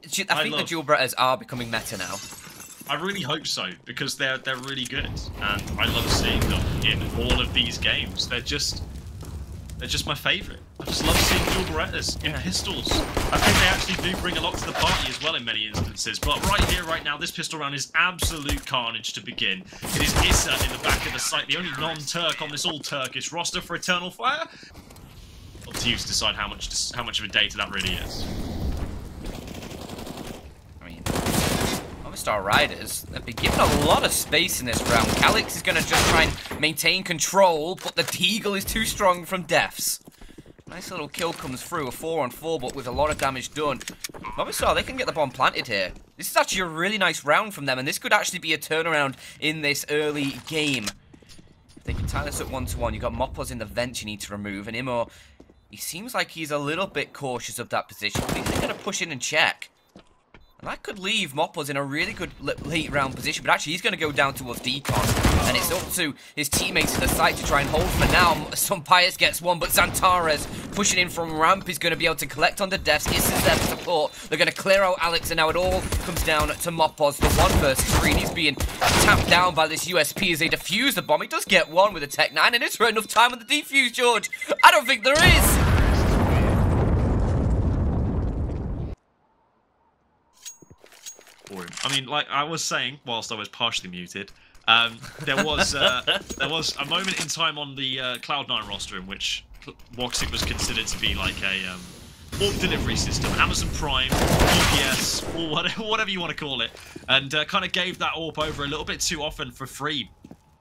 I think the dual Bretters are becoming meta now. I really hope so, because they're really good, and I love seeing them in all of these games. They're just my favourite. I just love seeing dual Berettas in pistols. I think they actually do bring a lot to the party as well in many instances. But right here, right now, this pistol round is absolute carnage to begin. It is Issa in the back of the site, the only non-Turk on this all-Turkish roster for Eternal Fire. Up to you to decide how much of a data that really is. Movistar Riders have been given a lot of space in this round. Calyx is going to just try and maintain control, but the Deagle is too strong from Defs. Nice little kill comes through, a 4-on-4, but with a lot of damage done. Movistar, they can get the bomb planted here. This is actually a really nice round from them, and this could actually be a turnaround in this early game. If they can tie this up 1-to-1, you've got Moppos in the vent you need to remove, and Imo, he seems like he's a little bit cautious of that position. I think they're going to push in and check. And that could leave Moppos in a really good late round position, but actually he's going to go down towards Decon. And it's up to his teammates in the site to try and hold for now. Some Pius gets one, but Xantares pushing in from ramp is going to be able to collect on the deaths. Issa's there for support. They're going to clear out Alex, and now it all comes down to Moppos. The 1 versus 3, and he's being tapped down by this USP as they defuse the bomb. He does get one with a Tech 9, and is there enough time on the defuse, George? I don't think there is. I mean, like I was saying, whilst I was partially muted, there was a moment in time on the Cloud9 roster in which Woxic was considered to be like a AWP delivery system, Amazon Prime, UPS, or whatever you want to call it, and kind of gave that AWP over a little bit too often for free,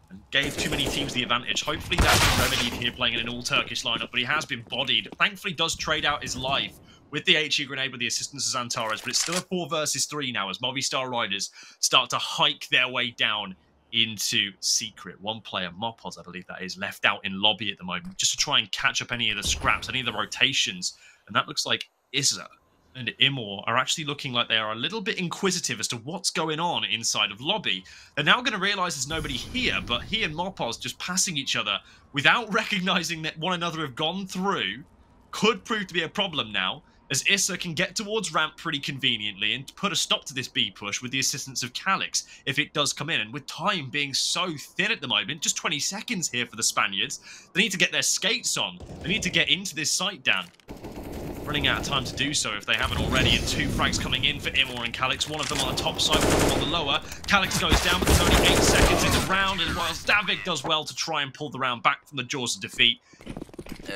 and gave too many teams the advantage. Hopefully that's been remedied here, playing in an all-Turkish lineup, but he has been bodied. Thankfully, does trade out his life with the HE grenade with the assistance of Xantares, but it's still a 4 versus 3 now as Movistar Riders start to hike their way down into Secret. One player, Moppos, I believe that is, left out in lobby at the moment, just to try and catch up any of the scraps, any of the rotations. And that looks like Issa and Imor are actually looking like they are a little bit inquisitive as to what's going on inside of lobby. They're now going to realise there's nobody here, but he and Moppos just passing each other without recognising that one another have gone through could prove to be a problem now, as Issa can get towards ramp pretty conveniently and put a stop to this B push with the assistance of Calyx if it does come in. And with time being so thin at the moment, just 20 seconds here for the Spaniards, they need to get their skates on. They need to get into this site, Dan. Running out of time to do so if they haven't already, and 2 frags coming in for Imor and Calyx. One of them on the top side, one of them on the lower. Calyx goes down, but there's only 8 seconds in the round, and whilst Davik does well to try and pull the round back from the jaws of defeat.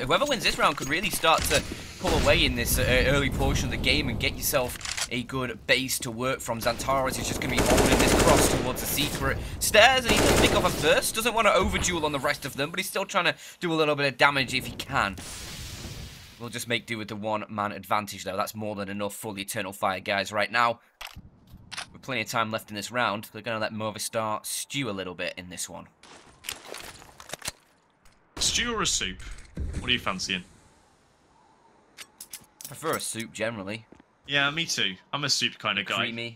Whoever wins this round could really start to pull away in this early portion of the game and get yourself a good base to work from. Xantares is just going to be holding this cross towards the Secret stairs, and he doesn't pick off a first. Doesn't want to overduel on the rest of them, but he's still trying to do a little bit of damage if he can. We'll just make do with the 1-man advantage, though. That's more than enough for the Eternal Fire guys right now. With plenty of time left in this round, they're going to let Movistar stew a little bit in this one. Stew or a soup? What are you fancying? I prefer a soup, generally. Yeah, me too. I'm a soup kind of guy.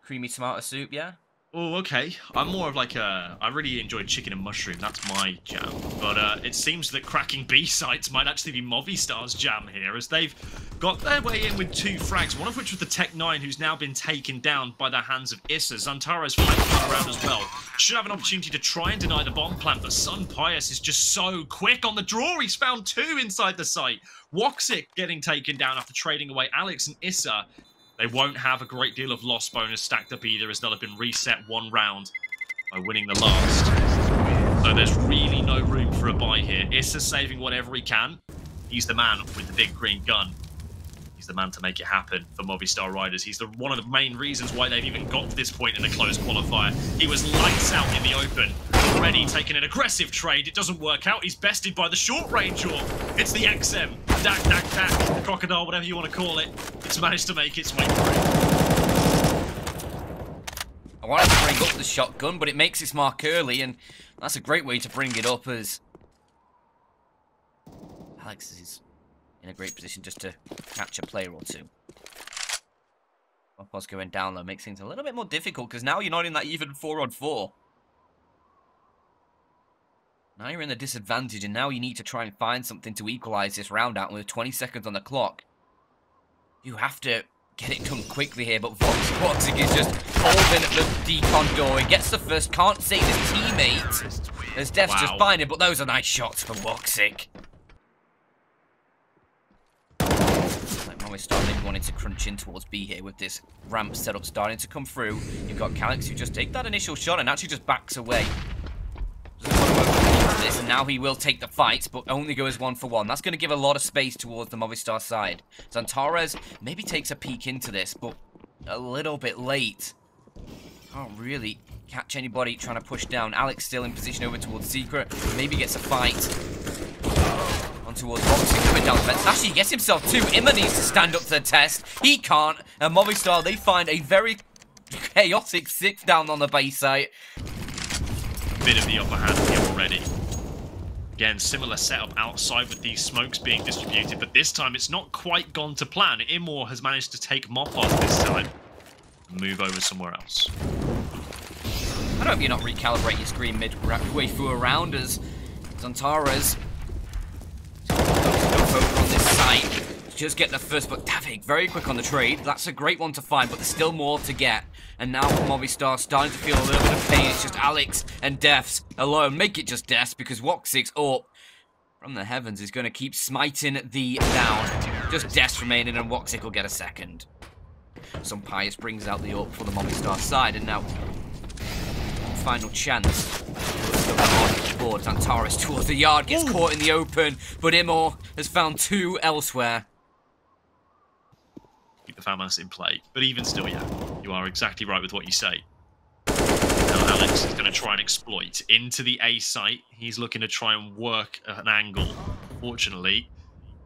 Creamy tomato soup, yeah? Oh, okay. I'm more of like I really enjoy chicken and mushroom. That's my jam. But it seems that cracking B sites might actually be Movistar's jam here, as they've got their way in with 2 frags, one of which was the Tech 9, who's now been taken down by the hands of Issa. Xantares flanking around as well. Should have an opportunity to try and deny the bomb plant, but Sun Pius is just so quick on the draw. He's found 2 inside the site. Woxic getting taken down after trading away Alex and Issa. They won't have a great deal of loss bonus stacked up either, as they'll have been reset 1 round by winning the last. So there's really no room for a buy here. Issa saving whatever he can. He's the man with the big green gun. He's the man to make it happen for Movistar Riders. He's one of the main reasons why they've even got to this point in the close qualifier. He was lights out in the open. Already taking an aggressive trade. It doesn't work out. He's bested by the short range AWP. It's the XM. Dak, dak, dak. The crocodile, whatever you want to call it. It's managed to make its way through. I wanted to bring up the shotgun, but it makes its mark early, and that's a great way to bring it up, as Alex is in a great position just to catch a player or 2. Moppos going down, though, makes things a little bit more difficult, because now you're not in that even 4-on-4. Now you're in the disadvantage, and now you need to try and find something to equalize this round out with 20 seconds on the clock. You have to get it done quickly here, but Voxic is just holding at the decon door. He gets the first, can't save his teammate. There's Devs just behind him, but those are nice shots from Voxic. Like Movistar maybe wanting to crunch in towards B here with this ramp setup starting to come through. You've got Calyx who just take that initial shot and actually just backs away. This, and now he will take the fight, but only goes 1 for 1. That's going to give a lot of space towards the Movistar side. Zantares maybe takes a peek into this, but a little bit late. Can't really catch anybody trying to push down. Alex still in position over towards Secret. Maybe gets a fight. On towards Voxic coming down the fence. Actually, he gets himself 2. Imma needs to stand up to the test. He can't. And Movistar, they find a very chaotic 6 down on the base site. Bit of the upper hand here already. Again, similar setup outside with these smokes being distributed, but this time it's not quite gone to plan. Imor has managed to take Mopos this time and move over somewhere else. I don't hope you're not recalibrate your screen midway through a round as Zantares goes over on this site. Just get the first, but Davik very quick on the trade. That's a great one to find, but there's still more to get. And now Movistar starting to feel a little bit of pain. It's just Alex and Defs alone. Make it just Defs because Voxic's up from the heavens is going to keep smiting the down. Just Defs remaining and Voxic will get a second. Some Pius brings out the up for the Movistar side, and now final chance. Board Zantares towards the yard, gets caught in the open, but Imor has found 2 elsewhere. Keep the FAMAS in play, but even still, yeah, you are exactly right with what you say. Now Alex is going to try and exploit into the A site. He's looking to try and work an angle. Fortunately,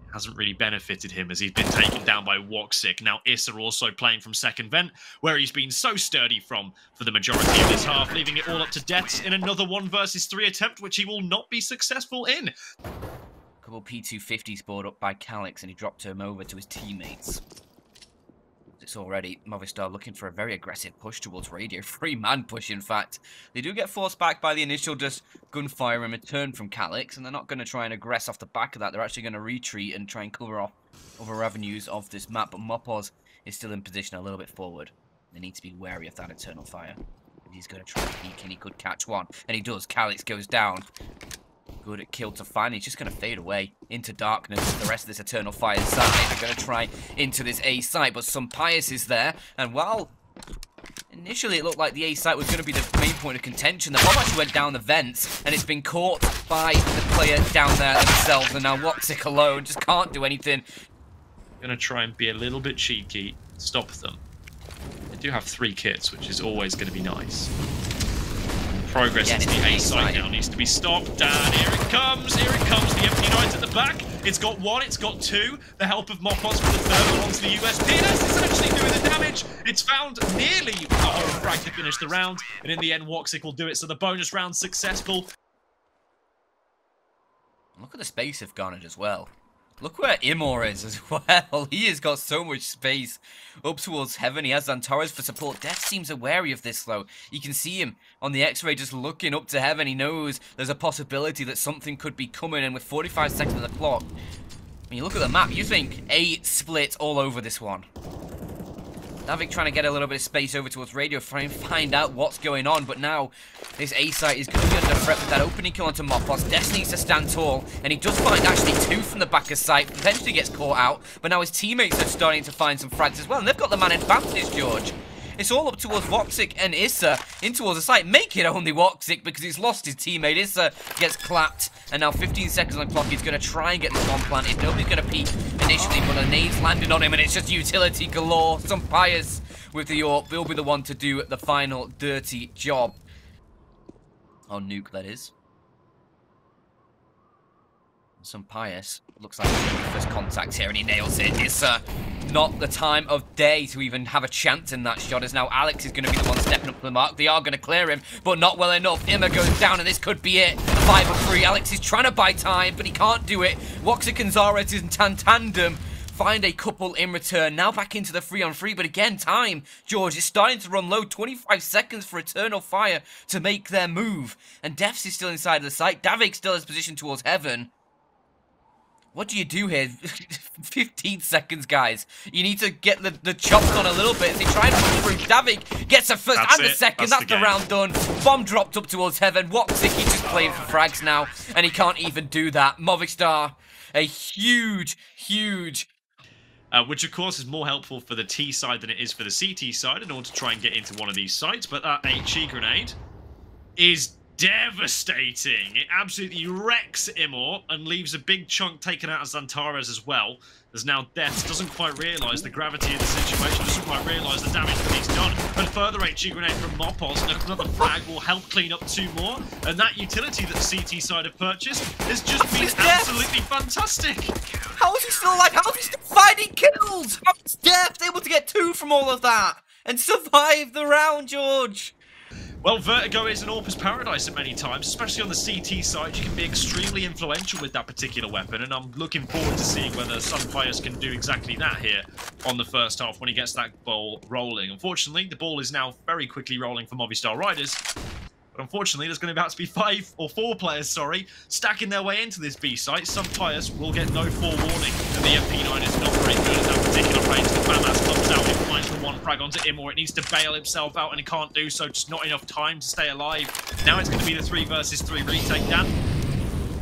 it hasn't really benefited him as he's been taken down by Voxic. Now Issa also playing from second vent, where he's been so sturdy from for the majority of this half, leaving it all up to Deaths in another 1 versus 3 attempt, which he will not be successful in. A couple P250s brought up by Calyx, and he dropped him over to his teammates. It's already Movistar looking for a very aggressive push towards Radio. 3-man push, in fact. They do get forced back by the initial just gunfire and return from Calyx, and they're not going to try and aggress off the back of that. They're actually going to retreat and try and cover off other avenues of this map, but Mopos is still in position a little bit forward. They need to be wary of that Eternal Fire. He's going to try and peek, and he could catch one, and he does. Calyx goes down. Good at kill to find. He's just going to fade away into darkness. The rest of this Eternal Fire side are going to try into this A site, but some Pius is there. And while initially it looked like the A site was going to be the main point of contention, the bomb actually went down the vents, and it's been caught by the player down there themselves. And now Voxic alone just can't do anything. Going to try and be a little bit cheeky, stop them. They do have 3 kits, which is always going to be nice. Progress into the A side now needs to be stopped. And here it comes. Here it comes. The MP9's at the back. It's got 1. It's got 2. The help of Mopos for the 3rd one onto the USP. And it's actually doing the damage. It's found nearly a whole frag to finish the round. And in the end, Voxic will do it. So the bonus round successful. Look at the space they've garnered as well. Look where Imor is as well. He has got so much space up towards heaven. He has Zantares for support. Death seems wary of this, though. You can see him on the X-ray just looking up to heaven. He knows there's a possibility that something could be coming. And with 45 seconds on the clock, when you look at the map, you think 8 split all over this one. Davik trying to get a little bit of space over towards Radio, trying to find out what's going on, but now this A site is going to be under threat with that opening kill onto Mopos. Des needs to stand tall, and he does find actually 2 from the back of site, eventually gets caught out, but now his teammates are starting to find some frags as well, and they've got the man advantage, George. It's all up towards Voxic and Issa in towards the site. Make it only Voxic because he's lost his teammate. Issa gets clapped. And now 15 seconds on the clock. He's going to try and get the bomb planted. Nobody's going to peek initially, but a nade's landing on him and it's just utility galore. Some Pius with the AWP will be the one to do the final dirty job. On Nuke, that is. Some Pius. Looks like he's going to be first contact here and he nails it. It's not the time of day to even have a chance in that shot, as now Alex is going to be the one stepping up to the mark. They are going to clear him, but not well enough. Imma goes down and this could be it. 5-3. Alex is trying to buy time, but he can't do it. Voxic and Zaret in tandem find a couple in return. Now back into the 3-on-3, but again, time, George, is starting to run low. 25 seconds for Eternal Fire to make their move. And Defs is still inside of the site. Davik still has position towards heaven. What do you do here? 15 seconds, guys. You need to get the chops on a little bit as they try and push through. Davik gets a first and the second. That's the round done. Bomb dropped up towards heaven. Woxic, he's just playing for frags now, and he can't even do that. Movistar, a huge, huge... which, of course, is more helpful for the T side than it is for the CT side in order to try and get into one of these sites. But that HE grenade is devastating. It absolutely wrecks Imor and leaves a big chunk taken out of Xantares as well. As now Deaths doesn't quite realise the gravity of the situation, doesn't quite realise the damage that he's done. And further HE grenade from Mopos and another frag will help clean up 2 more. And that utility that the CT side have purchased has just been absolutely fantastic. How is he still alive? How is he still finding kills? How is Death able to get 2 from all of that and survive the round, George? Well, Vertigo is an Orpus paradise at many times, especially on the CT side. You can be extremely influential with that particular weapon, and I'm looking forward to seeing whether Sunfires can do exactly that here on the first half when he gets that ball rolling. Unfortunately, the ball is now very quickly rolling for Movistar Riders. But unfortunately, there's going to have to be 5 or 4 players, stacking their way into this B site. Sunfires will get no forewarning, and the MP9 is not very good at that particular range. The FAMAS comes out, it finds the 1 frag onto Imor. It needs to bail himself out, and he can't do so. Just not enough time to stay alive. Now it's going to be the 3 versus 3 retake, Dan.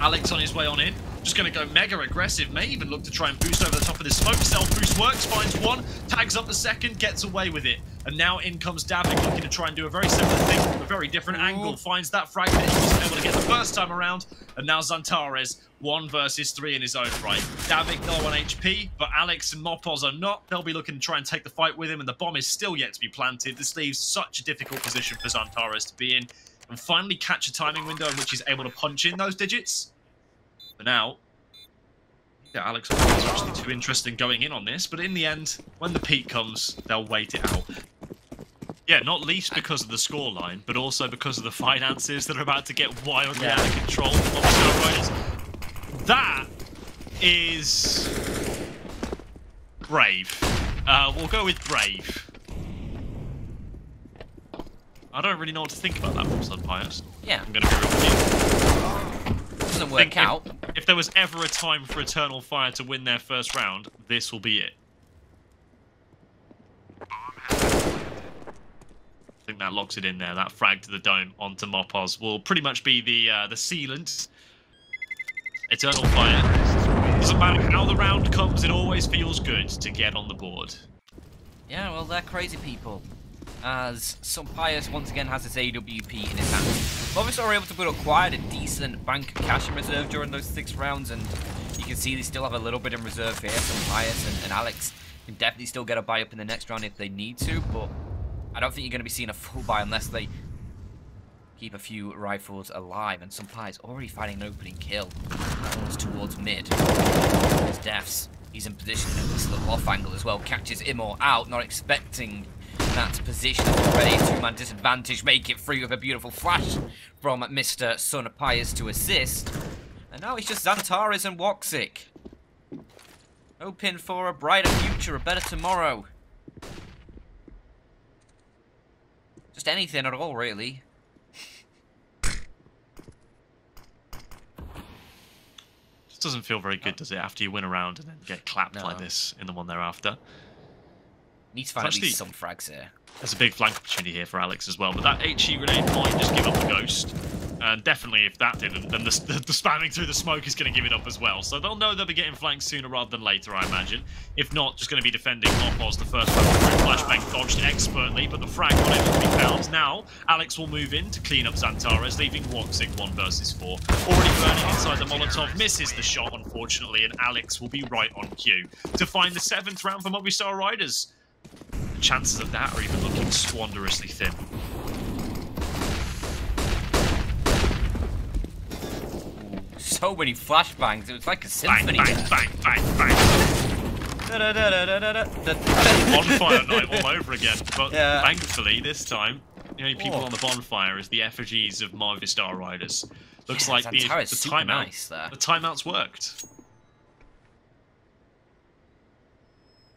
Alex on his way on in. Just going to go mega aggressive. May even look to try and boost over the top of this smoke. Self-boost works, finds 1, tags up the second, gets away with it. And now in comes Davik, looking to try and do a very similar thing from a very different angle. Finds that fragment he wasn't able to get the first time around. And now Xantares, 1 versus 3 in his own right. Davik low on HP, but Alex and Mopos are not. They'll be looking to try and take the fight with him, and the bomb is still yet to be planted. This leaves such a difficult position for Xantares to be in. And finally catch a timing window in which he's able to punch in those digits. For now, yeah, Alex is actually too interested in going in on this, but in the end, when the peak comes, they'll wait it out. Yeah, not least because of the scoreline, but also because of the finances that are about to get wildly out of control for Movistar Riders. That is brave. We'll go with brave. I don't really know what to think about that from Sunfires. Yeah. I'm going to be real with you. Doesn't work out. If there was ever a time for Eternal Fire to win their first round, this will be it. I think that locks it in there. That frag to the dome onto Mopos will pretty much be the sealant. Eternal Fire. Doesn't matter how the round comes, it always feels good to get on the board. Yeah, well, they're crazy people. As Sunfires once again has his AWP in his hands. Movistar are able to put up quite a decent bank of cash in reserve during those 6 rounds, and you can see they still have a little bit in reserve here. Sunfires and Alex can definitely still get a buy up in the next round if they need to, but I don't think you're going to be seeing a full buy unless they keep a few rifles alive. And Sunfires already finding an opening kill. That one's towards mid. There's Deaths. He's in position at this little off angle as well. Catches Imor out, not expecting that position. Already 2-man disadvantage, make it free with a beautiful flash from Mr. Sunfires to assist. And now it's just Xantares and Woxic, hoping for a brighter future, a better tomorrow. Just anything at all, really. Just doesn't feel very good, does it, after you win a round and then get clapped like this in the one thereafter? Need to find at least some frags here. There's a big flank opportunity here for Alex as well, but that HE grenade might just give up the ghost. And definitely if that didn't, then the spamming through the smoke is going to give it up as well. So they'll know they'll be getting flanked sooner rather than later, I imagine. If not, just going to be defending Mopos. The first flashbang dodged expertly, but the frag not able to be found. Now, Alex will move in to clean up Xantares, leaving Woxic 1 versus 4. Already burning inside the Molotov, misses the shot, unfortunately, and Alex will be right on cue to find the 7th round for Movistar Riders. The chances of that are even looking squanderously thin. So many flashbangs, it was like a symphony. Bang, bang, bang, bang, bang. Bonfire night all over again, but thankfully this time the only people on the bonfire is the effigies of Movistar Riders. Looks like the timeouts worked.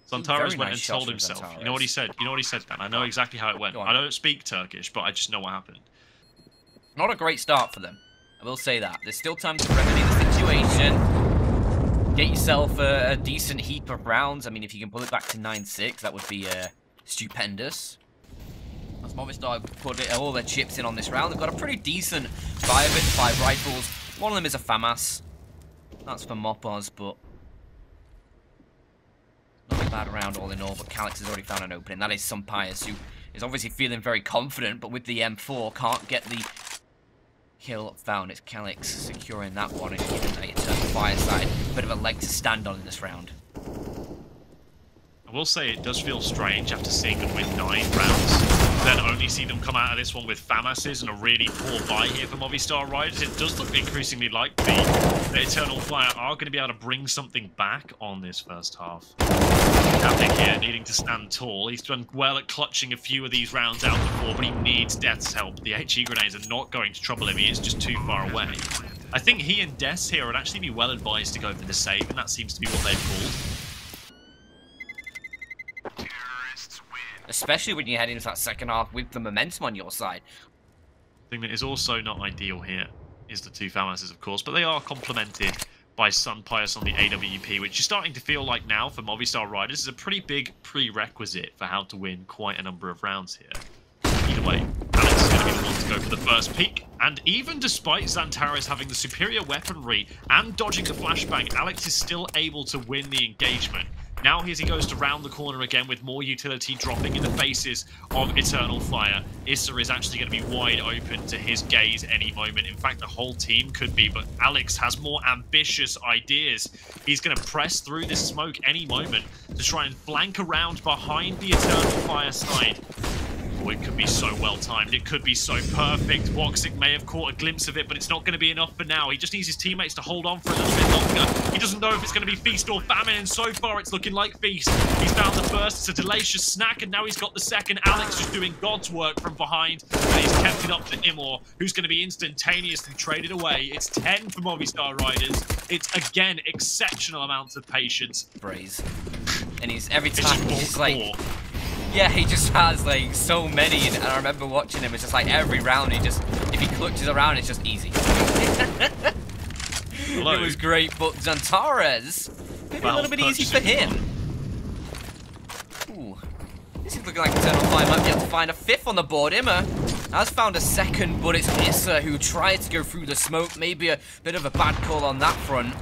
Xantares went and told himself. You know what he said? You know what he said, Dan? I know exactly how it went. I don't speak Turkish, but I just know what happened. Not a great start for them. I will say that. There's still time to remedy the situation. get yourself a decent heap of rounds. I mean, if you can pull it back to 9-6, that would be stupendous. As Movistar put all their chips in on this round, they've got a pretty decent buy of it, 5 rifles. One of them is a FAMAS. That's for Moppos, but not a bad round all in all. But Calix has already found an opening. That is Sumpires, who is obviously feeling very confident, but with the M4 can't get the kill found. It's Calix securing that one and giving the Eternal Fire side a bit of a leg to stand on in this round. I will say it does feel strange after seeing them win 9 rounds, then only see them come out of this one with FAMASes and a really poor buy here for Movistar Riders. It does look increasingly like the Eternal Fire are going to be able to bring something back on this first half. Captain here needing to stand tall. He's done well at clutching a few of these rounds out before, but he needs Death's help. The HE grenades are not going to trouble him. He is just too far away. I think he and Death's here would actually be well advised to go for the save, and that seems to be what they've called. Especially when you head into that second half with the momentum on your side. The thing that is also not ideal here is the 2 FAMASes, of course, but they are complemented by Sunpius on the AWP, which is starting to feel like now for Movistar Riders is a pretty big prerequisite for how to win quite a number of rounds here. Either way, Alex is going to be the one to go for the first peak, and even despite Xantares having the superior weaponry and dodging the flashbang, Alex is still able to win the engagement. Now as he goes to round the corner again with more utility dropping in the faces of Eternal Fire, Issa is actually going to be wide open to his gaze any moment. In fact, the whole team could be, but Alex has more ambitious ideas. He's going to press through this smoke any moment to try and flank around behind the Eternal Fire side. Oh, it could be so well timed. It could be so perfect. Woxic may have caught a glimpse of it, but it's not going to be enough for now. He just needs his teammates to hold on for a little bit longer. He doesn't know if it's going to be feast or famine, and so far it's looking like feast. He's found the first. It's a delicious snack, and now he's got the second. Alex just doing God's work from behind, and he's kept it up for Imor, who's going to be instantaneously traded away. It's 10 for Movistar Riders. It's, again, exceptional amounts of patience. Braze. And he's, every time, he's like... Yeah, he just has, like, so many, and I remember watching him, it's just like every round he just, if he clutches around, it's just easy. It was great, but Xantares, maybe a little bit easy for him. Ooh. This is looking like Eternal Fire might be able to find a 5th on the board. Imma has found a 2nd, but it's Issa who tried to go through the smoke. Maybe a bit of a bad call on that front,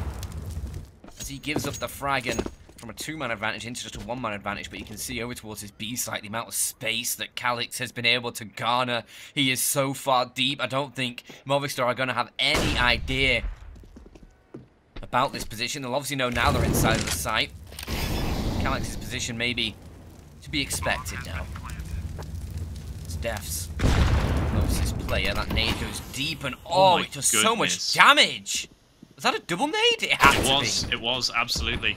as he gives up the frag and from a 2-man advantage into just a 1-man advantage, but you can see over towards his B site the amount of space that Calix has been able to garner. He is so far deep. I don't think Movistar are going to have any idea about this position. They'll obviously know now they're inside of the site. Calix's position maybe to be expected now. It's Def's closest player. That nade goes deep and it does so much damage. Was that a double nade? It had to be. It was, absolutely.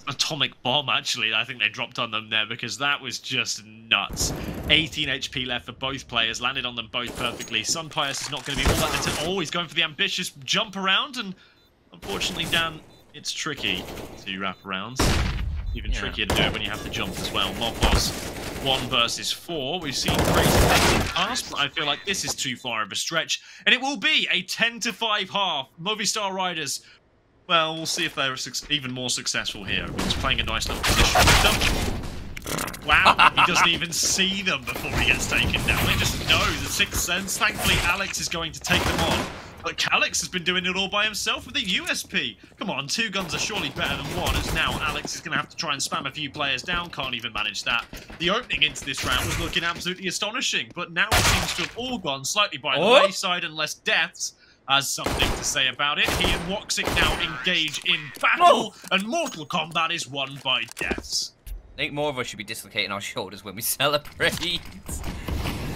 Atomic bomb, actually, I think they dropped on them there because that was just nuts. 18 HP left for both players, landed on them both perfectly. Sunpius is not going to be all that. Oh, he's going for the ambitious jump around, and unfortunately, Dan, it's tricky to wrap around. Even trickier to do it when you have to jump as well. Moppos 1 versus 4. We've seen crazy things in the past, but I feel like this is too far of a stretch, and it will be a 10-5 half. Movistar Riders. Well, we'll see if they're even more successful here. He's playing a nice little position with them. Wow, he doesn't even see them before he gets taken down. They just know the 6th sense. Thankfully, Alex is going to take them on. But Calix has been doing it all by himself with a USP. Come on, 2 guns are surely better than 1, as now Alex is going to have to try and spam a few players down. Can't even manage that. The opening into this round was looking absolutely astonishing, but now it seems to have all gone slightly by the wayside unless Deaths has something to say about it. He and Woxic now engage in battle, and Mortal Kombat is won by Deaths. I think more of us should be dislocating our shoulders when we celebrate.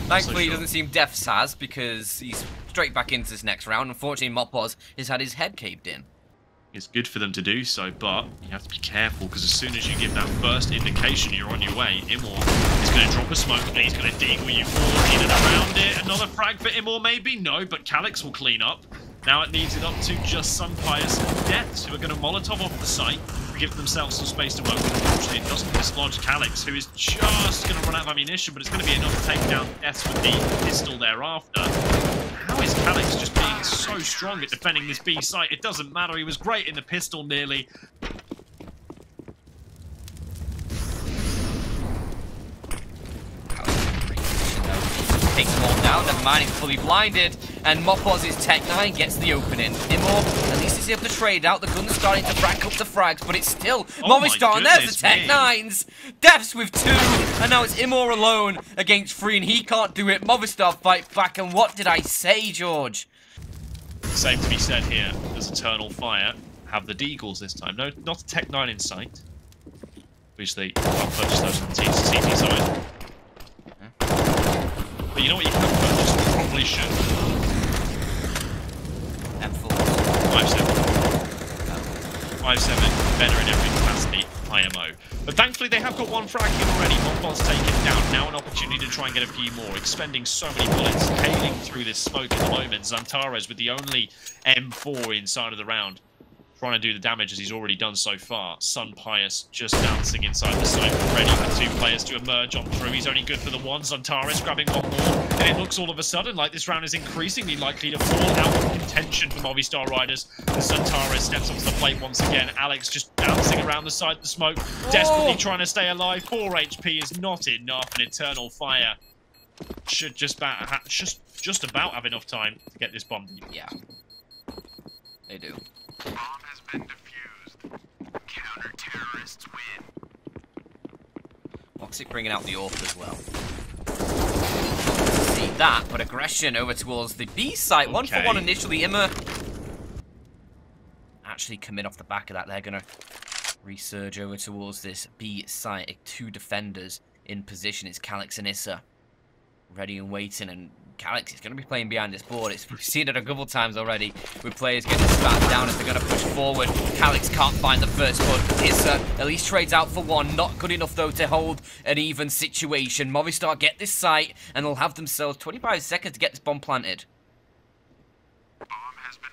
Thankfully, he doesn't seem Deaths has, because he's straight back into this next round. Unfortunately, Moppos has had his head caved in. It's good for them to do so, but you have to be careful, because as soon as you give that first indication you're on your way, Imor is going to drop a smoke, and he's going to deagle you forward in and around it. Another frag for Imor, maybe? No, but Calix will clean up. Now it leaves it up to just Sunpius and Deaths, who are going to Molotov off the site, give themselves some space to work with. Unfortunately, it doesn't dislodge Calix, who is just going to run out of ammunition, but it's going to be enough to take down Deaths with the pistol thereafter. How is Calix just being so strong at defending this B site. It doesn't matter. He was great in the pistol nearly. Takes them all down, never mind, he's fully blinded. And Mopoz's Tech 9 gets the opening. Imor, at least he's able to trade out. The gun's starting to rack up the frags, but it's still Movistar, and there's the Tech 9s. Defs with 2, and now it's Imor alone against 3, and he can't do it. Movistar fight back, and what did I say, George? Same to be said here. There's Eternal Fire. Have the Deagles this time. No, not a Tech 9 in sight. Obviously, I'll purchase those on the CT side. But you know what you can purchase? You probably should. M4. 5-7. 5-7. Better in every capacity. IMO. But thankfully they have got one frag here already. Montbon's taken down. Now an opportunity to try and get a few more. Expending so many bullets. Hailing through this smoke at the moment. Zantares with the only M4 inside of the round. Trying to do the damage as he's already done so far. Sun Pius just bouncing inside the site, ready for 2 players to emerge on through. He's only good for the one. Zantares grabbing one more. And it looks all of a sudden like this round is increasingly likely to fall out of contention for Movistar Riders. As Zantares steps onto the plate once again. Alex just bouncing around the side of the smoke, desperately trying to stay alive. 4 HP is not enough. An Eternal Fire should just about have enough time to get this bomb. Yeah, they do. Bomb has been defused. Counter-terrorists win. Toxic bringing out the AWP as well. See that, but aggression over towards the B site. Okay. 1 for 1 initially. Immer actually commit off the back of that. They're going to resurge over towards this B site. 2 defenders in position. It's Calix and Issa. Ready and waiting, and Calix is going to be playing behind this board. We've seen it a couple times already with players getting spat down as they're going to push forward. Calix can't find the first but Issa at least trades out for 1. Not good enough, though, to hold an even situation. Movistar get this site, and they'll have themselves 25 seconds to get this bomb planted. Bomb has been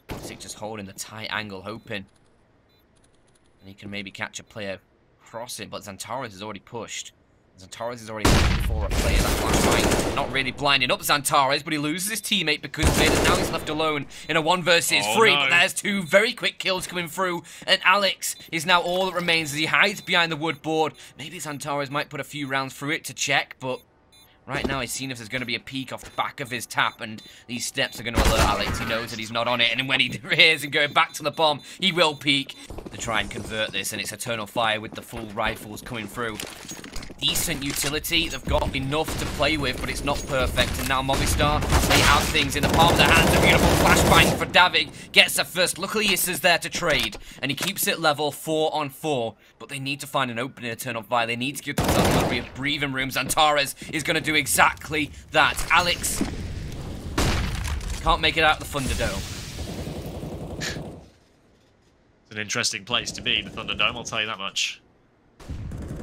planted. Sick just holding the tight angle, hoping. And he can maybe catch a player across it, but Zantares has already pushed. Zantares is already looking for a player. That flashbang not really blinding up Zantares, but he loses his teammate because now he's left alone in a 1 versus 3. No. But there's 2 very quick kills coming through, and Alex is now all that remains as he hides behind the wood board. Maybe Zantares might put a few rounds through it to check, but right now he's seen if there's going to be a peek off the back of his tap, and these steps are going to alert Alex. He knows that he's not on it, and when he hears him going back to the bomb, he will peek to try and convert this, and it's Eternal Fire with the full rifles coming through. Decent utility. They've got enough to play with, but it's not perfect. And now Movistar, they have things in the palm of their hands. A beautiful flashbang for Davig. Gets the first. Luckily, Issa's there to trade, and he keeps it level 4 on 4. But they need to find an opening Eternal Fire. They need to give themselves a little bit of breathing room. Zantares is going to do exactly that. Alex can't make it out of the Thunderdome. It's an interesting place to be, the Thunderdome, I'll tell you that much.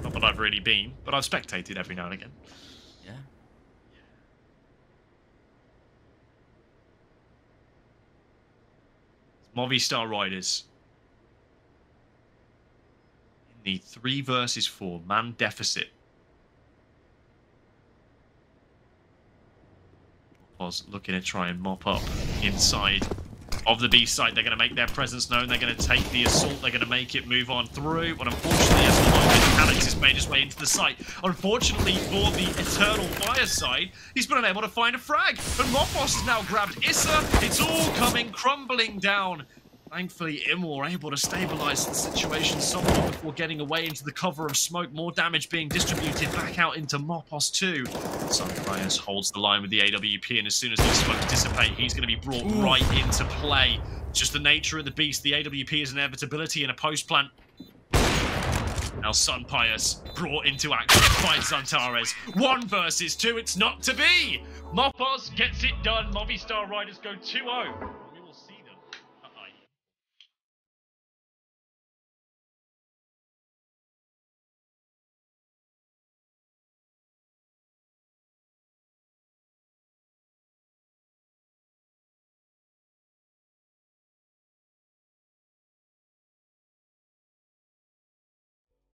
Not that I've really been, but I've spectated every now and again. Yeah. Movistar Riders in the 3 versus 4 man deficit. I was looking to try and mop up inside of the B site. They're going to make their presence known. They're going to take the assault. They're going to make it move on through. But unfortunately, as the moment, Alex has made his way into the site. Unfortunately for the Eternal Fire side, he's been unable to find a frag. But Mopos has now grabbed Issa. It's all coming crumbling down. Thankfully, Imor able to stabilize the situation somewhat before getting away into the cover of smoke. More damage being distributed back out into Mopos 2. Sunrise holds the line with the AWP, and as soon as these smokes dissipate, he's going to be brought right into play. Just the nature of the beast. The AWP is an inevitability in a post-plant. Now Sun Pius brought into action by Zantares. 1 versus 2, it's not to be! Mopos gets it done. Movistar Riders go 2-0.